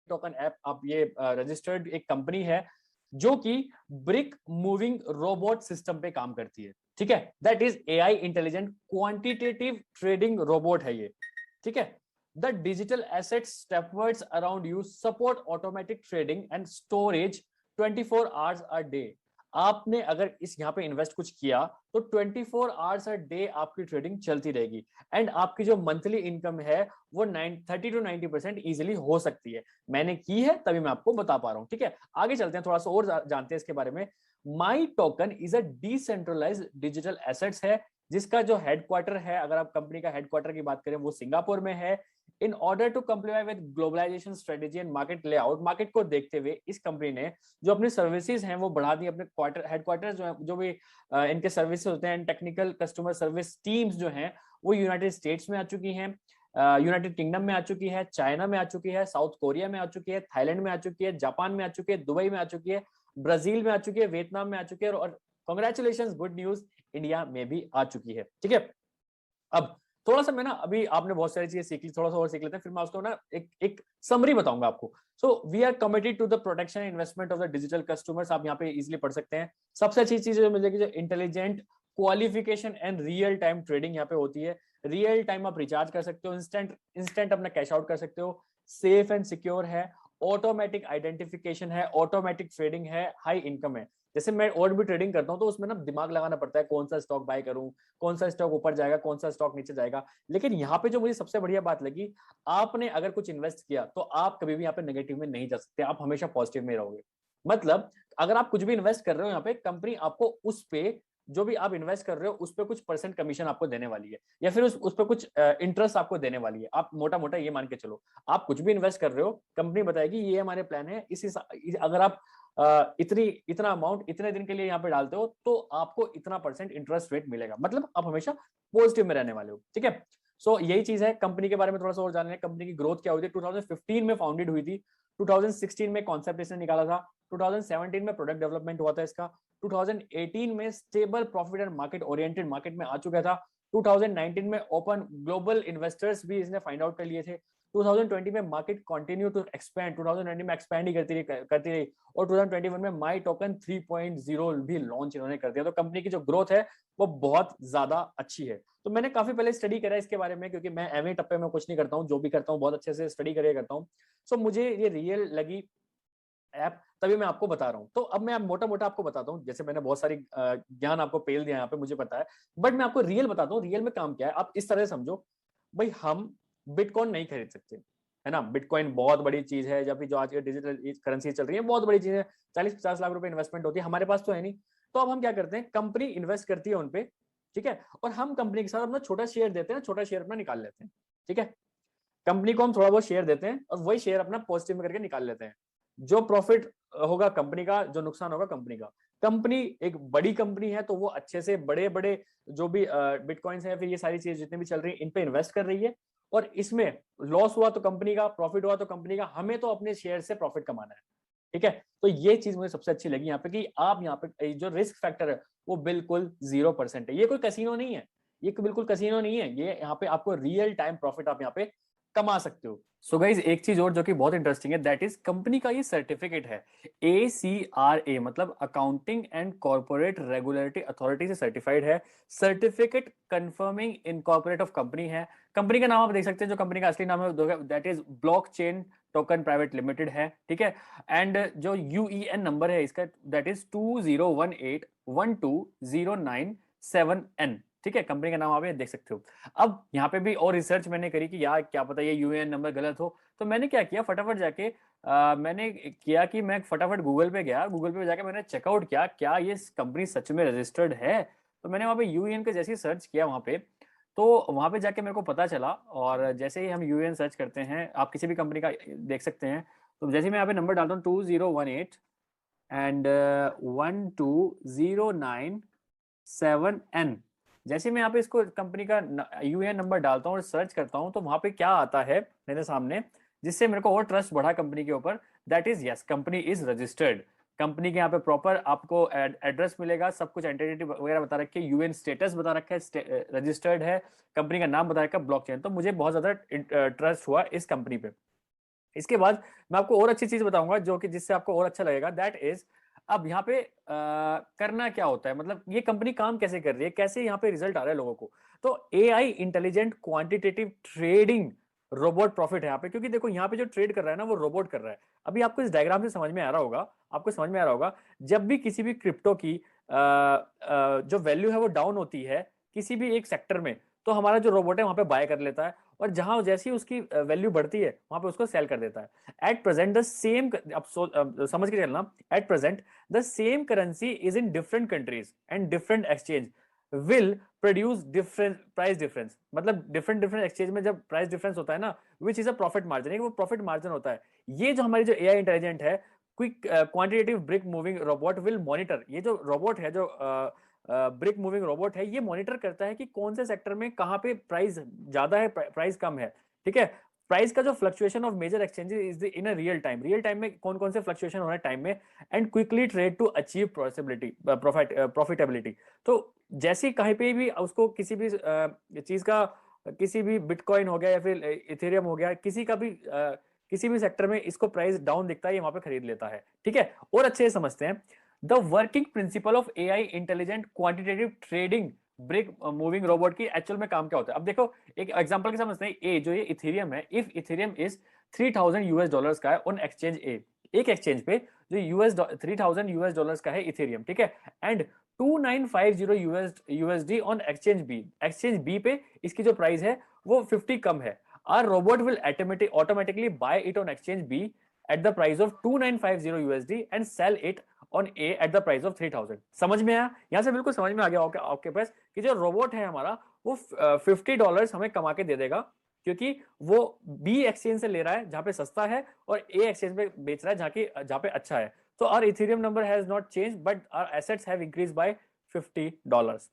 Token app आप ये registered एक कंपनी है जो कि ब्रिक मूविंग रोबोट सिस्टम पे काम करती है, ठीक है। That is AI intelligent quantitative trading robot है ये, ठीक है। The digital assets stepwards around you support automatic trading and storage 24 hours a day. आपने अगर इस यहाँ पे इन्वेस्ट कुछ किया तो 24 आवर्स अ डे आपकी ट्रेडिंग चलती रहेगी एंड आपकी जो मंथली इनकम है वो 30 to 90% इजिली हो सकती है। मैंने की है तभी मैं आपको बता पा रहा हूं, ठीक है। आगे चलते हैं, थोड़ा सा और जानते हैं इसके बारे में। My token is a decentralised digital assets है जिसका जो हेडक्वार्टर है, अगर आप कंपनी का हेडक्वार्टर की बात करें वो सिंगापुर में है। In order to comply with globalisation strategy and market layout, market को देखते हुए इस कंपनी ने जो अपनी सर्विसेज हैं वो बढ़ा दी। अपने हेडक्वार्टर जो है, जो भी इनके सर्विसेज होते हैं, टेक्निकल कस्टमर सर्विस टीम्स जो हैं वो यूनाइटेड स्टेट्स में आ चुकी हैं, यूनाइटेड किंगडम में आ चुकी है, चाइना में आ चुकी है, साउथ कोरिया में आ चुकी है, थाईलैंड में आ चुकी है, जापान में आ चुकी है, दुबई में आ चुकी है, ब्राजील में आ चुकी है, वियतनाम में आ चुकी है और कांग्रेचुलेशंस, गुड न्यूज, इंडिया में भी आ चुकी है, ठीक है। अब थोड़ा सा मैं ना, अभी आपने बहुत सारी चीजें सीख ली, थोड़ा सा और सीख लेते हैं, फिर मैं उसको ना एक समरी बताऊंगा आपको। So we are committed to the protection and investment of the digital customers. आप यहाँ पे इजीली पढ़ सकते हैं। सबसे अच्छी चीज जो मिलेगी, जो intelligent qualification and real time trading यहाँ पे होती है। रियल टाइम आप रिचार्ज कर सकते हो, इंस्टेंट अपना कैश आउट कर सकते हो, सेफ एंड सिक्योर है, ऑटोमेटिक आइडेंटिफिकेशन है, ऑटोमेटिक ट्रेडिंग है, हाई इनकम है। जैसे मैं और भी ट्रेडिंग करता हूँ तो उसमें ना दिमाग लगाना पड़ता है, कौन सा स्टॉक बाय करूं, कौन सा स्टॉक ऊपर जाएगा, कौन सा स्टॉक नीचे जाएगा। लेकिन यहाँ पे जो मुझे सबसे बढ़िया बात लगी, आपने अगर कुछ इन्वेस्ट किया तो आप कभी भी यहाँ पे नेगेटिव में नहीं जा सकते, आप हमेशा पॉजिटिव में रहोगे। मतलब अगर आप कुछ भी इन्वेस्ट कर रहे हो यहाँ पे, कंपनी आपको उस पे, जो भी आप इन्वेस्ट कर रहे हो उस पर कुछ परसेंट कमीशन आपको देने वाली है, या फिर उस पर कुछ इंटरेस्ट आपको देने वाली है। आप मोटा मोटा ये मान के चलो, आप कुछ भी इन्वेस्ट कर रहे हो, कंपनी बताएगी ये हमारे प्लान है, अगर आप इतना अमाउंट इतने दिन के लिए यहाँ पे डालते हो तो आपको इतना परसेंट इंटरेस्ट रेट मिलेगा। मतलब आप हमेशा पॉजिटिव में रहने वाले हो, ठीक है। सो यही चीज है। कंपनी के बारे में थोड़ा सा और जानना है, कंपनी की ग्रोथ क्या हुई थी। 2015 में फाउंडेड हुई थी, 2016 में कॉन्सेप्ट इसने निकाला था, 2017 में प्रोडक्ट डेवलपमेंट हुआ था इसका, 2018 में stable profit and market oriented market में आ चुका था, 2019 में ओपन ग्लोबल इन्वेस्टर्स भी इसने फाइंड आउट कर लिए थे, 2020 में मार्केट कंटिन्यू टू एक्सपैंड, 2020 में एक्सपैंड ही करती रही और 2021 में माई टोकन 3.0 भी लॉन्च इन्होंने कर दिया। तो कंपनी की जो ग्रोथ है वो बहुत ज्यादा अच्छी है। तो मैंने काफी पहले स्टडी करा इसके बारे में, क्योंकि मैं एमए टप्पे में कुछ नहीं करता हूँ, जो भी करता हूँ बहुत अच्छे से स्टडी करके करता हूँ। सो मुझे ये रियल लगी ऐप, तभी मैं आपको बता रहा हूँ। तो अब मैं मोटा मोटा आपको बताता हूँ, जैसे मैंने बहुत सारी ज्ञान आपको पेल दिया यहाँ पे, मुझे पता है, बट मैं आपको रियल बताता हूँ रियल में काम क्या है। आप इस तरह से समझो, भाई हम बिटकॉइन नहीं खरीद सकते, है ना। बिटकॉइन बहुत बड़ी चीज है, जब भी जो आज डिजिटल करेंसी चल रही है बहुत बड़ी चीज है, 40-50 लाख रुपए इन्वेस्टमेंट होती है, हमारे पास तो है नहीं। तो अब हम क्या करते हैं, कंपनी इन्वेस्ट करती है उनपे, ठीक है, और हम कंपनी के साथ अपना छोटा शेयर देते हैं, छोटा शेयर अपना निकाल लेते हैं, ठीक है। कंपनी को हम थोड़ा बहुत शेयर देते हैं और वही शेयर अपना पॉजिटिव में करके निकाल लेते हैं। जो प्रॉफिट होगा कंपनी का, जो नुकसान होगा कंपनी का। कंपनी एक बड़ी कंपनी है तो वो अच्छे से बड़े बड़े जो भी बिटकॉइंस है, फिर ये सारी चीजें जितनी भी चल रही है इन पे इन्वेस्ट कर रही है, और इसमें लॉस हुआ तो कंपनी का, प्रॉफिट हुआ तो कंपनी का, हमें तो अपने शेयर से प्रॉफिट कमाना है, ठीक है। तो ये चीज मुझे सबसे अच्छी लगी यहाँ पे, कि आप यहाँ पे जो रिस्क फैक्टर है वो बिल्कुल 0% है। ये कोई कसिनो नहीं है, ये बिल्कुल कसिनो नहीं है, ये यहाँ पे आपको रियल टाइम प्रॉफिट आप यहाँ पे कमा सकते हो। सो गाइज एक चीज और जो कि बहुत इंटरेस्टिंग है, दैट इज कंपनी का ये सर्टिफिकेट है, ACRA, मतलब accounting and corporate regulatory authority से सर्टिफाइड है। Certificate conforming incorporate of company है। कंपनी का नाम आप देख सकते हैं, जो कंपनी का असली नाम है that is blockchain token private limited है, ठीक है। एंड जो UEN नंबर है इसका, दैट इज 2018120971N, ठीक है। कंपनी का नाम आप ये देख सकते हो। अब यहाँ पे भी और रिसर्च मैंने करी कि यार क्या पता ये UAN नंबर गलत हो, तो मैंने क्या किया, फटाफट जाके मैंने किया कि मैं फटाफट गूगल पे गया, गूगल पे जाके मैंने चेकआउट किया क्या ये कंपनी सच में रजिस्टर्ड है। तो मैंने वहाँ पे UAN का जैसे ही सर्च किया वहाँ पे, तो वहाँ पे जाके मेरे को पता चला। और जैसे ही हम UAN सर्च करते हैं, आप किसी भी कंपनी का देख सकते हैं, तो जैसे ही मैं यहाँ पे नंबर डालता हूँ 2018 एंड 12097N, जैसे मैं यहाँ पे इसको कंपनी का UAN नंबर डालता हूँ और सर्च करता हूँ, तो वहां पे क्या आता है मेरे सामने, जिससे मेरे को और ट्रस्ट बढ़ा कंपनी के ऊपर, that is yes, company is registered. Company के यहाँ पे प्रॉपर आपको एड्रेस मिलेगा, सब कुछ एंटिटी वगैरह बता रखे, UN स्टेटस बता रखा है, रजिस्टर्ड है, कंपनी का नाम बता रखा है, ब्लॉकचेन। तो मुझे बहुत ज्यादा ट्रस्ट हुआ इस कंपनी पे। इसके बाद मैं आपको और अच्छी चीज बताऊंगा जो कि जिससे आपको और अच्छा लगेगा, दैट इज अब यहाँ पे करना क्या होता है, मतलब ये कंपनी काम कैसे कर रही है, कैसे यहाँ पे रिजल्ट आ रहा है लोगों को। तो AI intelligent quantitative trading robot profit है यहाँ पे, क्योंकि देखो यहाँ पे जो ट्रेड कर रहा है ना वो रोबोट कर रहा है। अभी आपको इस डायग्राम से समझ में आ रहा होगा, आपको समझ में आ रहा होगा, जब भी किसी भी क्रिप्टो की जो वैल्यू है वो डाउन होती है किसी भी एक सेक्टर में, तो हमारा जो रोबोट है वहां पे बाय कर लेता है, और जहां जैसी उसकी वैल्यू बढ़ती है वहां पे उसको सेल कर देता है। एट प्रेजेंट द सेम, अब समझ के चलना, at present the same currency is in different countries and different exchange will produce different price difference. मतलब डिफरेंट डिफरेंट एक्सचेंज में जब प्राइस डिफरेंस होता है ना, which is a profit margin, वो प्रॉफिट मार्जिन होता है। ये जो हमारी जो एआई इंटेलिजेंट है quick quantitative brick moving robot will monitor, ये जो रोबोट है, जो ब्रिक मूविंग रोबोट है, ये मॉनिटर करता है कि कौन से सेक्टर में कहां पे प्राइस ज्यादा है, प्राइस कम है। ठीक है, प्राइस का जो fluctuation of major exchanges is in a real time, real time में कौन कौन से फ्लक्चुएशन हो रहा है टाइम में, and quickly trade to achieve profitability. तो जैसे कहीं पे भी उसको किसी भी चीज का, किसी भी बिटकॉइन हो गया या फिर इथेरियम हो गया, किसी का भी किसी भी सेक्टर में इसको प्राइस डाउन दिखता है, ये वहां पे खरीद लेता है। ठीक है, और अच्छे से समझते हैं the working principle of AI intelligent quantitative trading brick moving robot की एक्चुअल में काम क्या होता है। अब देखो एक एग्जांपल के समझते हैं, ए जो ये इथेरियम है, इफ इथेरियम इज $3000 का है ऑन एक्सचेंज ए, एक एक्सचेंज पे जो $3000 का है इथेरियम, ठीक है, and 2950 USD on exchange B, exchange B पे इसकी जो प्राइस है वो 50 कम है। Our robot will automatically buy it on exchange B at the price of 2950 USD and sell it on A at the price of 3000। समझ में आया? यहां से बिल्कुल समझ में आ गया आपके पास कि जो रोबोट है हमारा वो $50 हमें कमा के दे देगा, क्योंकि वो बी एक्सचेंज से ले रहा है जहां पे सस्ता है, और ए एक्सचेंज पे बेच रहा है जहां पे अच्छा है। तो our Ethereum number has not change but our assets have increase by $50।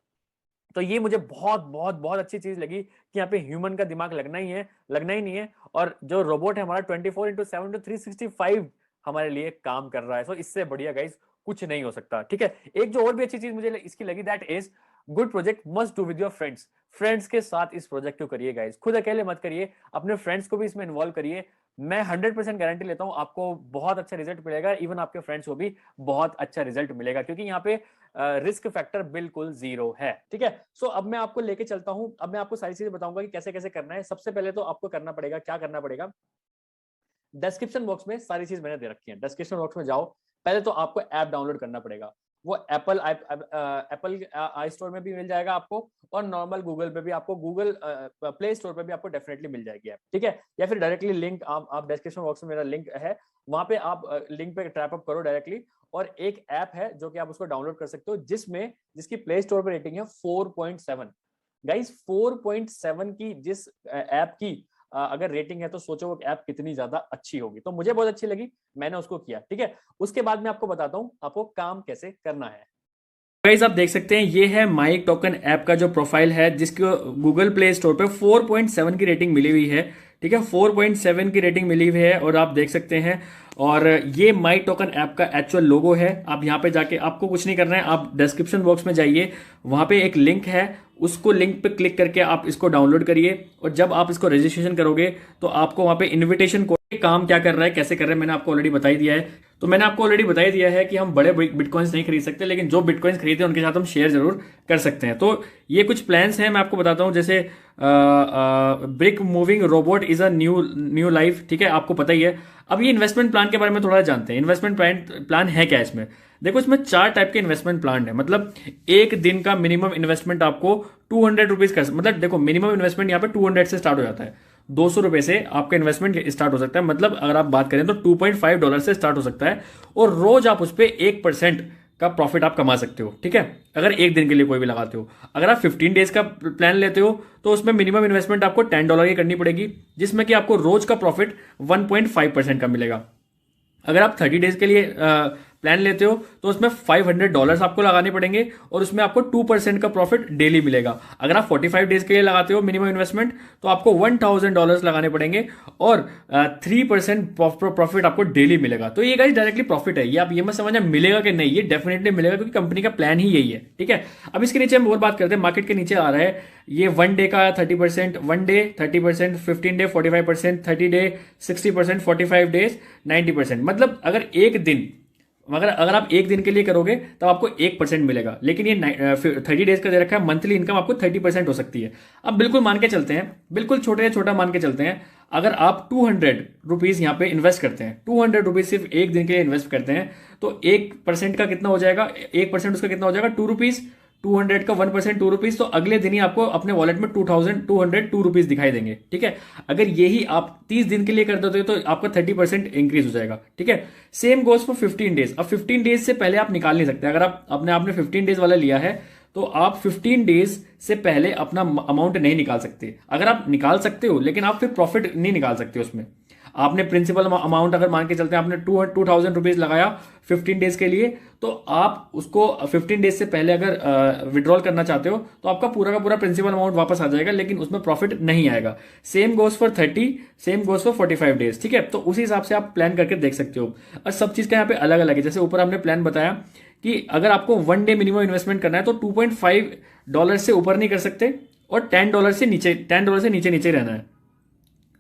तो ये मुझे बहुत बहुत बहुत अच्छी चीज लगी कि यहाँ पे ह्यूमन का दिमाग लगना ही है, लगना ही नहीं है, और जो रोबोट है हमारा 24/7 365 हमारे लिए काम कर रहा है। सो इससे बढ़िया गाइस कुछ नहीं हो सकता। ठीक है, एक जो और भी अच्छी चीज मुझे इसकी लगी, that is good project must do with your friends. Friends के साथ इस प्रोजेक्ट को करिए गाइस, खुद अकेले मत करिए, अपने फ्रेंड्स को भी इसमें इन्वॉल्व करिए। मैं 100% गारंटी लेता हूं आपको बहुत अच्छा रिजल्ट मिलेगा, इवन आपके फ्रेंड्स को भी बहुत अच्छा रिजल्ट मिलेगा, क्योंकि यहाँ पे रिस्क फैक्टर बिल्कुल 0 है। ठीक है, सो अब मैं आपको लेके चलता हूं, अब मैं आपको सारी चीजें बताऊंगा कि कैसे कैसे करना है। सबसे पहले तो आपको करना पड़ेगा, क्या करना पड़ेगा, डिस्क्रिप्शन बॉक्स में सारी चीज मैंने दे रखी है, डिस्क्रिप्शन बॉक्स में जाओ, पहले तो आपको ऐप डाउनलोड करना पड़ेगा। वो एप्पल आई स्टोर में भी मिल जाएगा आपको, और नॉर्मल गूगल पे भी आपको, गूगल प्ले स्टोर पे भी आपको डेफिनेटली मिल जाएगी ऐप। ठीक है, या फिर डायरेक्टली लिंक आप डिस्क्रिप्शन बॉक्स में मेरा लिंक है, वहां पे आप लिंक पे टैप अप करो डायरेक्टली, और एक ऐप है जो कि आप उसको डाउनलोड कर सकते हो, जिसकी प्ले स्टोर पर रेटिंग है 4.7। गाइस 4.7 की जिस ऐप की अगर रेटिंग है, तो सोचो वो ऐप कितनी ज्यादा अच्छी होगी। तो मुझे बहुत अच्छी लगी, मैंने उसको किया। ठीक है, उसके बाद मैं आपको बताता हूं आपको काम कैसे करना है। गाइस आप देख सकते हैं ये है माई टोकन ऐप का जो प्रोफाइल है, जिसको गूगल प्ले स्टोर पे 4.7 की रेटिंग मिली हुई है। ठीक है, 4.7 की रेटिंग मिली हुई है, और आप देख सकते हैं, और ये माई टोकन ऐप का एक्चुअल लोगो है। आप यहाँ पे जाके, आपको कुछ नहीं करना है, आप डिस्क्रिप्शन बॉक्स में जाइए, वहां पे एक लिंक है, उसको लिंक पे क्लिक करके आप इसको डाउनलोड करिए, और जब आप इसको रजिस्ट्रेशन करोगे तो आपको वहां पे इन्विटेशन कोड, काम क्या कर रहा है, कैसे कर रहे हैं, मैंने आपको ऑलरेडी बता ही दिया है। तो मैंने आपको ऑलरेडी बता ही दिया है कि हम बड़े बिटकॉइंस नहीं खरीद सकते, लेकिन जो बिटकॉइंस खरीदते हैं उनके साथ हम शेयर जरूर कर सकते हैं। तो ये कुछ प्लान्स हैं, मैं आपको बताता हूं, जैसे brick moving robot is a new life. ठीक है, आपको पता ही है। अब ये इन्वेस्टमेंट प्लान के बारे में थोड़ा जानते हैं। इन्वेस्टमेंट प्लान है क्या इसमें? देखो, इसमें 4 टाइप के इन्वेस्टमेंट प्लान है। मतलब एक दिन का मिनिमम इन्वेस्टमेंट आपको 200 रुपीज कर, मतलब देखो मिनिमम इन्वेस्टमेंट यहाँ पे 200 से स्टार्ट हो जाता है। 200 रुपए से आपका इन्वेस्टमेंट स्टार्ट हो सकता है। मतलब अगर आप बात करें तो $2.5 से स्टार्ट हो सकता है, और रोज आप उस पर 1% का प्रॉफिट आप कमा सकते हो। ठीक है, अगर एक दिन के लिए कोई भी लगाते हो। अगर आप 15 डेज का प्लान लेते हो तो उसमें मिनिमम इन्वेस्टमेंट आपको $10 की करनी पड़ेगी, जिसमें कि आपको रोज का प्रॉफिट 1.5% का मिलेगा। अगर आप 30 डेज के लिए प्लान लेते हो तो उसमें $500 आपको लगाने पड़ेंगे और उसमें आपको 2% का प्रॉफिट डेली मिलेगा। अगर आप 45 डेज के लिए लगाते हो मिनिमम इन्वेस्टमेंट तो आपको $1000 लगाने पड़ेंगे और 3% प्रॉफिट आपको डेली मिलेगा। तो ये गाइस डायरेक्टली प्रॉफिट है, ये आप ये मत समझना मिलेगा कि नहीं, ये डेफिनेटली मिलेगा क्योंकि कंपनी का प्लान ही यही है। ठीक है, अब इसके नीचे हम और बात करते हैं। मार्केट के नीचे आ रहा है ये 1 डे का 30%, 1 डे 30%, 15 डे 45%, 30 डे 60%, 45 डेज 90%। मतलब अगर अगर आप एक दिन के लिए करोगे तो आपको 1% मिलेगा, लेकिन ये 30 डेज का दे रखा है, मंथली इनकम आपको 30% हो सकती है। अब बिल्कुल मान के चलते हैं, बिल्कुल छोटे से छोटा मान के चलते हैं, अगर आप 200 रुपीज यहाँ पे इन्वेस्ट करते हैं, 200 रुपीज सिर्फ एक दिन के लिए इन्वेस्ट करते हैं, तो 1% का कितना हो जाएगा, 1% उसका कितना हो जाएगा 2 रुपीज, 200 का 1% 2 रुपीज, तो अगले दिन ही आपको अपने वॉलेट में 2202 रुपीज दिखाई देंगे। ठीक है, अगर यही आप 30 दिन के लिए कर देते हो तो आपका 30% इंक्रीज हो जाएगा। ठीक है, सेम गोज फॉर 15 डेज। अब 15 डेज से पहले आप निकाल नहीं सकते। अगर आप आपने 15 डेज वाला लिया है तो आप 15 डेज से पहले अपना अमाउंट नहीं निकाल सकते। अगर आप निकाल सकते हो लेकिन आप फिर प्रॉफिट नहीं निकाल सकते उसमें। आपने प्रिंसिपल अमाउंट अगर मान के चलते हैं आपने 2000 रुपीज लगाया 15 डेज के लिए, तो आप उसको 15 डेज से पहले अगर विड्रॉल करना चाहते हो तो आपका पूरा का पूरा प्रिंसिपल अमाउंट वापस आ जाएगा, लेकिन उसमें प्रॉफिट नहीं आएगा। Same goes for 30, same goes for 45 days. ठीक है, तो उसी हिसाब से आप प्लान करके देख सकते हो। और सब चीज का यहाँ पे अलग अलग है। जैसे ऊपर हमने प्लान बताया कि अगर आपको 1 डे मिनिमम इन्वेस्टमेंट करना है तो $2.5 से ऊपर नहीं कर सकते और $10 से नीचे नीचे रहना है।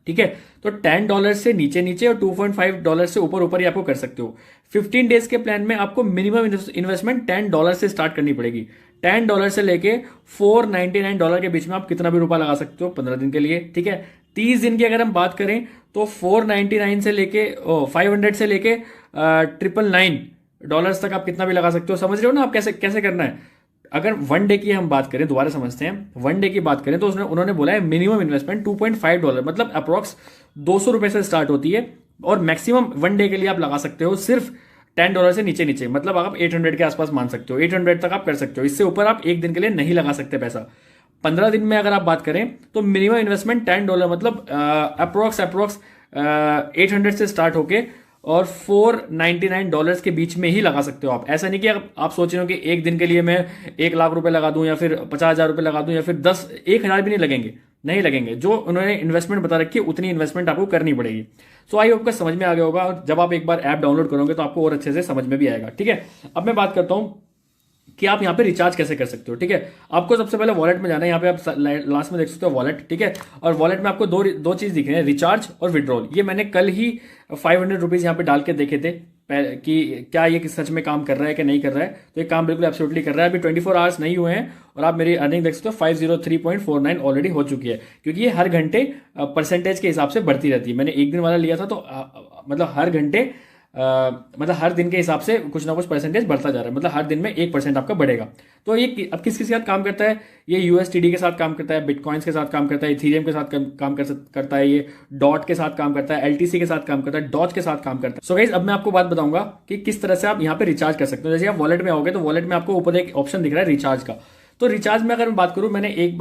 ठीक है, तो $10 से नीचे नीचे और $2.5 से ऊपर ऊपर ही आपको कर सकते हो। 15 डेज के प्लान में आपको मिनिमम इन्वेस्टमेंट $10 से स्टार्ट करनी पड़ेगी। $10 से लेके $499 के बीच में आप कितना भी रुपया लगा सकते हो 15 दिन के लिए। ठीक है, 30 दिन की अगर हम बात करें तो 499 से लेके 500 से लेके $999 तक आप कितना भी लगा सकते हो। समझ रहे हो ना आप कैसे कैसे करना है। अगर 1 डे की हम बात करें, दोबारा समझते हैं, 1 डे की बात करें तो उन्होंने बोला है मिनिमम इन्वेस्टमेंट $2.5, मतलब अप्रॉक्स 200 रुपए से स्टार्ट होती है और मैक्सिमम 1 डे के लिए आप लगा सकते हो सिर्फ $10 से नीचे नीचे, मतलब आप 800 के आसपास मान सकते हो। 800 तक आप कर सकते हो, इससे ऊपर आप एक दिन के लिए नहीं लगा सकते पैसा। 15 दिन में अगर आप बात करें तो मिनिमम इन्वेस्टमेंट $10, मतलब अप्रोक्स 800 से स्टार्ट होके और $499 के बीच में ही लगा सकते हो आप। ऐसा नहीं कि आप सोच रहे हो कि एक दिन के लिए मैं 1 लाख रुपए लगा दूं या फिर 50,000 रुपए लगा दूं या फिर 1,000 भी नहीं लगेंगे। जो उन्होंने इन्वेस्टमेंट बता रखी है उतनी इन्वेस्टमेंट आपको करनी पड़ेगी। सो आई होप का समझ में आ गया होगा, और जब आप एक बार ऐप डाउनलोड करोगे तो आपको और अच्छे से समझ में भी आएगा। ठीक है, अब मैं बात करता हूँ कि आप यहाँ पे रिचार्ज कैसे कर सकते हो। ठीक है, आपको सबसे पहले वॉलेट में जाना है। यहाँ पे आप लास्ट में देख सकते हो वॉलेट। ठीक है, और वॉलेट में आपको दो चीज दिख रही है, रिचार्ज और विड्रॉल। ये मैंने कल ही 500 रुपीज यहाँ पे डाल के देखे थे कि क्या ये सच में काम कर रहा है कि नहीं कर रहा है। तो ये काम बिल्कुल एब्सोल्युटली कर रहा है। अभी 24 आवर्स नहीं हुए हैं और आप मेरी अर्निंग देख सकते हो 503.49 ऑलरेडी हो चुकी है, क्योंकि ये हर घंटे परसेंटेज के हिसाब से बढ़ती रहती है। मैंने एक दिन वाला लिया था तो मतलब हर घंटे मतलब हर दिन के हिसाब से कुछ ना कुछ परसेंटेज बढ़ता जा रहा है, मतलब हर दिन में 1% आपका बढ़ेगा। तो ये अब किस के साथ काम करता है, ये USDT के साथ काम करता है, बिटकॉइंस के साथ काम करता है, इथीरियम के साथ काम करता है, ये डॉट के साथ काम करता है, LTC के साथ काम करता है, डॉज के साथ काम करता है। सो गाइस, अब मैं आपको बात बताऊंगा कि किस तरह से आप यहाँ पे रिचार्ज कर सकते हो। जैसे आप वॉलेट में आओगे तो वॉलेट में आपको ऊपर एक ऑप्शन दिख रहा है रिचार्ज का। तो रिचार्ज में अगर मैं बात करूं, मैंने एक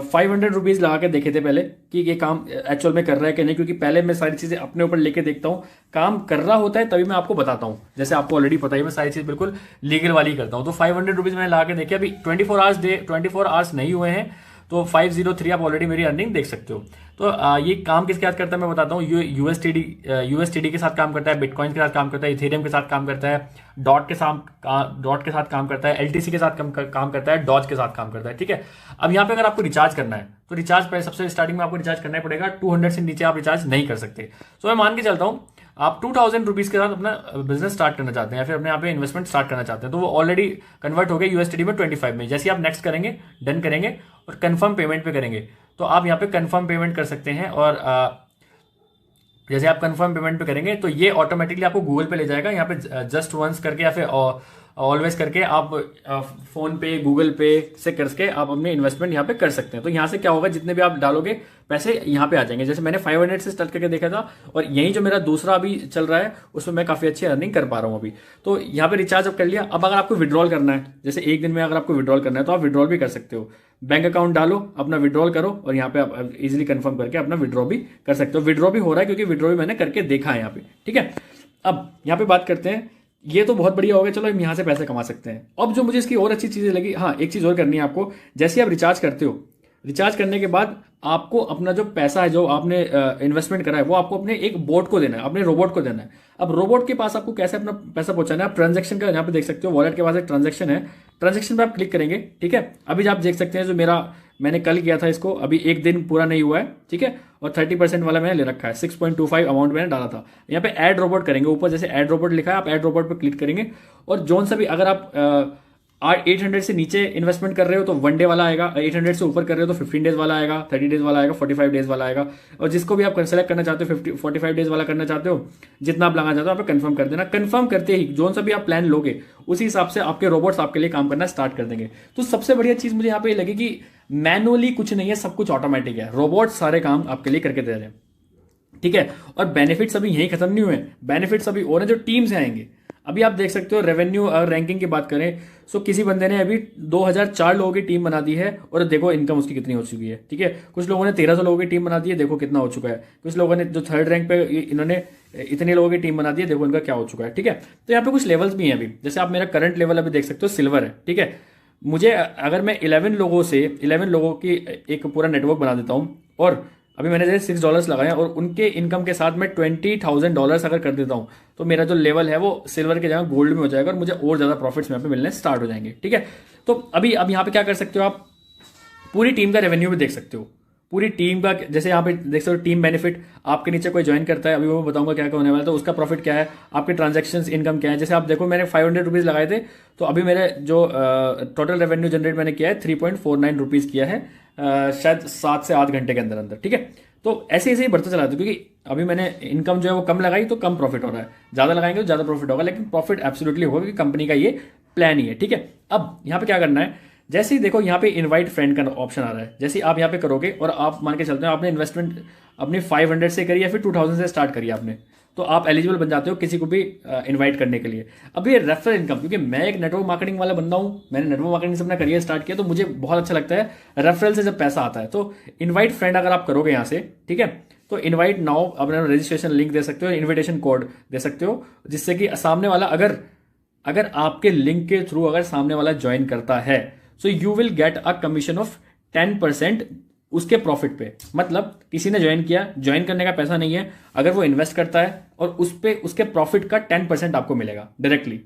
500 रुपीज लगा के देखे थे पहले कि ये काम एक्चुअल में कर रहा है कि नहीं, क्योंकि पहले मैं सारी चीजें अपने ऊपर लेके देखता हूं, काम कर रहा होता है तभी मैं आपको बताता हूं। जैसे आपको ऑलरेडी पता ही, मैं सारी चीज बिल्कुल लीगल वाली करता हूं। तो 500 रुपीज मैंने लगा के देखे, अभी 24 आवर्स नहीं हुए हैं, तो 503 आप ऑलरेडी मेरी अर्निंग देख सकते हो। तो ये काम किसके साथ करता है मैं बताता हूँ। यूएसटीडी के साथ काम करता है, बिटकॉइन के साथ काम करता है, इथेरियम के साथ काम करता है, डॉट के साथ काम करता है, LTC के साथ काम करता है, डॉज के साथ काम करता है। ठीक है, अब यहाँ पे अगर आपको रिचार्ज करना है तो रिचार्ज पहले सबसे स्टार्टिंग में आपको रिचार्ज करना पड़ेगा। 200 से नीचे आप रिचार्ज नहीं कर सकते। तो मैं मान के चलता हूँ आप 2000 रुपीज के साथ अपना बिजनेस स्टार्ट करना चाहते हैं या फिर अपने यहाँ पे इन्वेस्टमेंट स्टार्ट करना चाहते हैं, तो वो ऑलरेडी कन्वर्ट हो गया USDT में 25 में। जैसे आप नेक्स्ट करेंगे, डन करेंगे और कंफर्म पेमेंट पे करेंगे, तो आप यहाँ पे कंफर्म पेमेंट कर सकते हैं। और जैसे आप कंफर्म पेमेंट पे करेंगे तो ये ऑटोमेटिकली आपको गूगल पे ले जाएगा। यहाँ पे जस्ट वंस करके या फिर ऑलवेज करके आप फोन पे, गूगल पे से करके आप अपने इन्वेस्टमेंट यहाँ पे कर सकते हैं। तो यहाँ से क्या होगा, जितने भी आप डालोगे पैसे यहाँ पे आ जाएंगे। जैसे मैंने 500 से स्टार्ट करके देखा था और यही जो मेरा दूसरा अभी चल रहा है उसमें मैं काफी अच्छी अर्निंग कर पा रहा हूँ अभी। तो यहाँ पे रिचार्ज अब कर लिया। अब अगर आपको विड्रॉल करना है, जैसे एक दिन में अगर आपको विड्रॉल करना है तो आप विड्रॉल भी कर सकते हो। बैंक अकाउंट डालो, अपना विड्रॉल करो और यहाँ पे आप इजिली कंफर्म करके अपना विड्रॉ भी कर सकते हो। विड्रॉ भी हो रहा है क्योंकि विड्रॉ भी मैंने करके देखा है यहाँ पे। ठीक है, अब यहाँ पे बात करते हैं ये तो बहुत बढ़िया हो गया, चलो हम यहाँ से पैसे कमा सकते हैं। अब जो मुझे इसकी और अच्छी चीज़ें लगी, हाँ एक चीज़ और करनी है आपको। जैसे आप रिचार्ज करते हो, रिचार्ज करने के बाद आपको अपना जो पैसा है जो आपने इन्वेस्टमेंट करा है वो आपको अपने एक बोट को देना है, अपने रोबोट को देना है। अब रोबोट के पास आपको कैसे अपना पैसा पहुंचाना है, आप ट्रांजेक्शन का यहाँ पे देख सकते हो, वॉलेट के पास एक ट्रांजेक्शन है, ट्रांजेक्शन पे आप क्लिक करेंगे। ठीक है, अभी आप देख सकते हैं जो मैंने कल किया था इसको, अभी एक दिन पूरा नहीं हुआ है। ठीक है, और 30% वाला मैंने ले रखा है, 6.25 अमाउंट मैंने डाला था। यहाँ पे ऐड रोबोट करेंगे, ऊपर जैसे ऐड रोबोट लिखा है, आप ऐड रोबोट पे क्लिक करेंगे। और जोन सा भी अगर आप 800 से नीचे इन्वेस्टमेंट कर रहे हो तो 1 डे वाला आएगा, 800 से ऊपर कर रहे हो तो 15 डेज वाला आएगा, 30 डेज वाला आएगा, 45 डेज वाला आएगा। और जिसको भी आप सेलेक्ट करना चाहते हो, 45 डेज वाला करना चाहते हो, जितना आप लगाना चाहते हो आप कंफर्म कर देना। कंफर्म करते ही जोन सा भी आप प्लान लोगे उसी हिसाब से आपके रोबोट्स आपके लिए काम करना स्टार्ट कर देंगे। तो सबसे बढ़िया चीज मुझे यहाँ पे लगी कि मैनुअली कुछ नहीं है, सब कुछ ऑटोमेटिक है, रोबोट सारे काम आपके लिए करके दे रहे हैं। ठीक है, और बेनिफिट्स अभी यही खत्म नहीं हुए, बेनिफिट्स अभी और हैं जो टीम से आएंगे। अभी आप देख सकते हो रेवेन्यू और रैंकिंग की बात करें, सो किसी बंदे ने अभी 2004 लोगों की टीम बना दी है और देखो इनकम उसकी कितनी हो चुकी है। ठीक है, कुछ लोगों ने 1300 लोगों की टीम बना दी है, देखो कितना हो चुका है। कुछ लोगों ने जो 3rd रैंक पे इन्होंने इतने लोगों की टीम बना दी है, देखो इनका क्या हो चुका है। ठीक है, तो यहाँ पे कुछ लेवल्स भी हैं अभी, जैसे आप मेरा करंट लेवल अभी देख सकते हो सिल्वर है। ठीक है, मुझे अगर मैं 11 लोगों की एक पूरा नेटवर्क बना देता हूँ, और अभी मैंने जैसे $6 लगाए और उनके इनकम के साथ मैं $20,000 अगर कर देता हूँ, तो मेरा जो लेवल है वो सिल्वर के जगह गोल्ड में हो जाएगा और मुझे और ज़्यादा प्रॉफिट्स यहाँ पे मिलने स्टार्ट हो जाएंगे। ठीक है, तो अभी अब यहाँ पे क्या कर सकते हो, आप पूरी टीम का रेवेन्यू भी देख सकते हो, पूरी टीम का। जैसे यहाँ पे देख सकते हो टीम बेनिफिट, आपके नीचे कोई ज्वाइन करता है, अभी वो बताऊंगा क्या क्या होने वाला है, तो उसका प्रॉफिट क्या है, आपके ट्रांजेक्शन इनकम क्या है। जैसे आप देखो मैंने 500 रुपीज़ लगाए थे, तो अभी मेरे जो टोटल रेवेन्यू जनरेट मैंने किया है 3.49 रुपीज़ किया है, शायद 7 से 8 घंटे के अंदर अंदर। ठीक है, तो ऐसे ऐसे ही बढ़ता चला था, क्योंकि अभी मैंने इनकम जो है वो कम लगाई तो कम प्रॉफिट हो रहा है, ज़्यादा लगाएंगे तो ज़्यादा प्रॉफिट होगा, लेकिन प्रॉफिट एब्सोल्युटली होगा क्योंकि कंपनी का ये प्लान ही है। ठीक है, अब यहाँ पे क्या करना है, जैसे ही देखो यहाँ पे इनवाइट फ्रेंड का ऑप्शन आ रहा है, जैसे ही आप यहाँ पे करोगे और आप मान के चलते हो आपने इन्वेस्टमेंट अपनी 500 से करी या फिर 2000 से स्टार्ट करी आपने, तो आप एलिजिबल बन जाते हो किसी को भी इनवाइट करने के लिए। अब ये रेफरल इनकम, क्योंकि मैं एक नेटवर्क मार्केटिंग वाला बंदा हूँ, मैंने नेटवर्क मार्केटिंग से अपना करियर स्टार्ट किया, तो मुझे बहुत अच्छा लगता है रेफरल से जब पैसा आता है। तो इनवाइट फ्रेंड अगर आप करोगे यहाँ से, ठीक है, तो इनवाइट नाउ अपना रजिस्ट्रेशन लिंक दे सकते हो, इन्विटेशन कोड दे सकते हो, जिससे कि सामने वाला अगर आपके लिंक के थ्रू अगर सामने वाला ज्वाइन करता है, so you will get a commission of 10% उसके प्रॉफिट पे। मतलब किसी ने ज्वाइन किया, ज्वाइन करने का पैसा नहीं है, अगर वो इन्वेस्ट करता है और उस पे उसके प्रॉफिट का 10% आपको मिलेगा डायरेक्टली।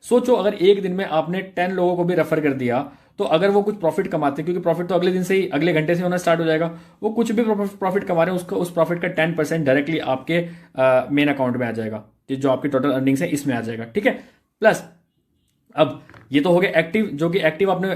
सोचो अगर एक दिन में आपने 10 लोगों को भी रेफर कर दिया, तो अगर वो कुछ प्रॉफिट कमाते हैं, क्योंकि प्रॉफिट तो अगले दिन से ही, अगले घंटे से होना स्टार्ट हो जाएगा, वो कुछ भी प्रॉफिट कमा रहे हैं उसका उस प्रॉफिट का 10% डायरेक्टली आपके मेन अकाउंट में आ जाएगा, जो आपकी टोटल अर्निंग्स है इसमें आ जाएगा। ठीक है, प्लस अब ये तो हो गया एक्टिव, जो कि एक्टिव आपने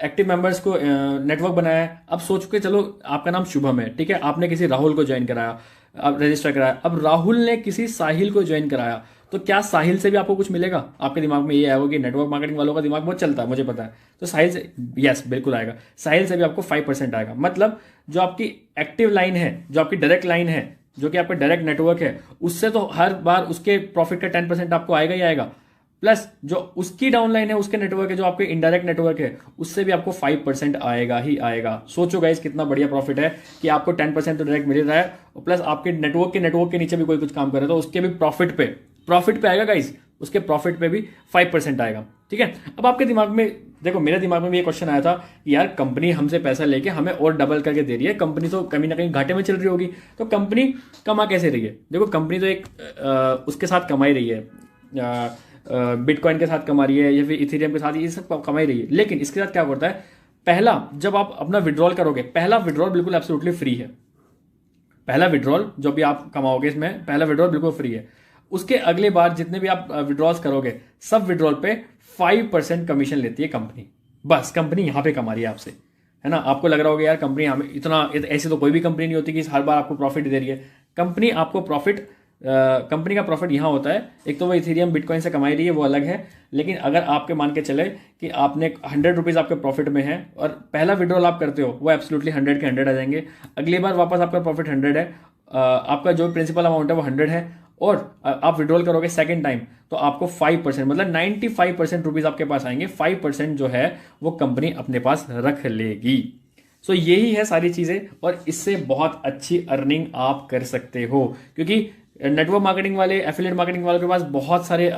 एक्टिव मेंबर्स को नेटवर्क बनाया है। अब सोच के चलो आपका नाम शुभम है, ठीक है, आपने किसी राहुल को ज्वाइन कराया, अब रजिस्टर कराया, अब राहुल ने किसी साहिल को ज्वाइन कराया, तो क्या साहिल से भी आपको कुछ मिलेगा? आपके दिमाग में ये आएगा कि नेटवर्क मार्केटिंग वालों का दिमाग बहुत चलता है, मुझे पता है, तो साहिल से, यस बिल्कुल आएगा, साहिल से भी आपको 5% आएगा। मतलब जो आपकी एक्टिव लाइन है, जो आपकी डायरेक्ट लाइन है, जो कि आपका डायरेक्ट नेटवर्क है, उससे तो हर बार उसके प्रॉफिट का 10% आपको आएगा ही आएगा। प्लस जो उसकी डाउनलाइन है, उसके नेटवर्क है, जो आपके इनडायरेक्ट नेटवर्क है, उससे भी आपको 5% आएगा ही आएगा। सोचो गाइस कितना बढ़िया प्रॉफिट है कि आपको 10% तो डायरेक्ट मिल रहा है, और प्लस आपके नेटवर्क के नीचे भी कोई कुछ काम कर रहा है तो उसके भी प्रॉफिट पे आएगा गाइस, उसके प्रॉफिट पे भी 5% आएगा। ठीक है, अब आपके दिमाग में देखो, मेरे दिमाग में भी ये क्वेश्चन आया था कि यार कंपनी हमसे पैसा लेके हमें और डबल करके दे रही है, कंपनी तो कहीं ना कहीं घाटे में चल रही होगी, तो कंपनी कमा कैसे रही है? देखो कंपनी तो एक उसके साथ कमाई रही है, बिटकॉइन के साथ कमा रही है या फिर इथेरियम के साथ, ये सब कमाई रही है। लेकिन इसके साथ क्या होता है, पहला जब आप अपना विड्रॉल करोगे, पहला विड्रॉल बिल्कुल एब्सोल्युटली फ्री है, पहला विड्रॉल जो भी आप कमाओगे इसमें पहला विड्रॉल बिल्कुल फ्री है। उसके अगले बार जितने भी आप विड्रॉल्स करोगे, सब विड्रॉल पे 5% कमीशन लेती है कंपनी। बस कंपनी यहां पे कमा रही है आपसे, है ना। आपको लग रहा होगा यार कंपनी हमें इतना, ऐसी तो कोई भी कंपनी नहीं होती कि हर बार आपको प्रॉफिट दे रही है। कंपनी आपको प्रॉफिट, कंपनी का प्रॉफिट यहाँ होता है, एक तो वो इथेरियम बिटकॉइन से कमाई रही है वो अलग है, लेकिन अगर आपके मान के चले कि आपने 100 रुपीज़ आपके प्रॉफिट में है और पहला विड्रॉल आप करते हो, वो एब्सोल्युटली 100 के 100 आ जाएंगे। अगली बार वापस आपका प्रॉफिट 100 है, आपका जो प्रिंसिपल अमाउंट है वो 100 है, और आप विड्रॉल करोगे सेकेंड टाइम तो आपको 5% मतलब 95% रुपीज़ आपके पास आएंगे, 5% जो है वो कंपनी अपने पास रख लेगी। सो यही है सारी चीज़ें, और इससे बहुत अच्छी अर्निंग आप कर सकते हो, क्योंकि नेटवर्क मार्केटिंग वाले, एफिलिएट मार्केटिंग वालों के पास बहुत सारे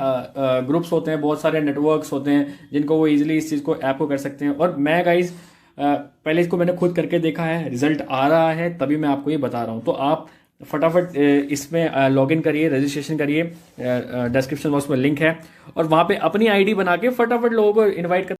ग्रुप्स होते हैं, बहुत सारे नेटवर्क्स होते हैं जिनको वो इजीली इस चीज़ को ऐप को कर सकते हैं। और मैं गाइज पहले इसको मैंने खुद करके देखा है, रिजल्ट आ रहा है, तभी मैं आपको ये बता रहा हूँ। तो आप फटाफट इसमें लॉगिन करिए, रजिस्ट्रेशन करिए, डिस्क्रिप्शन बॉक्स में लिंक है, और वहाँ पे अपनी आईडी बना के फटाफट लोगों को इनवाइट कर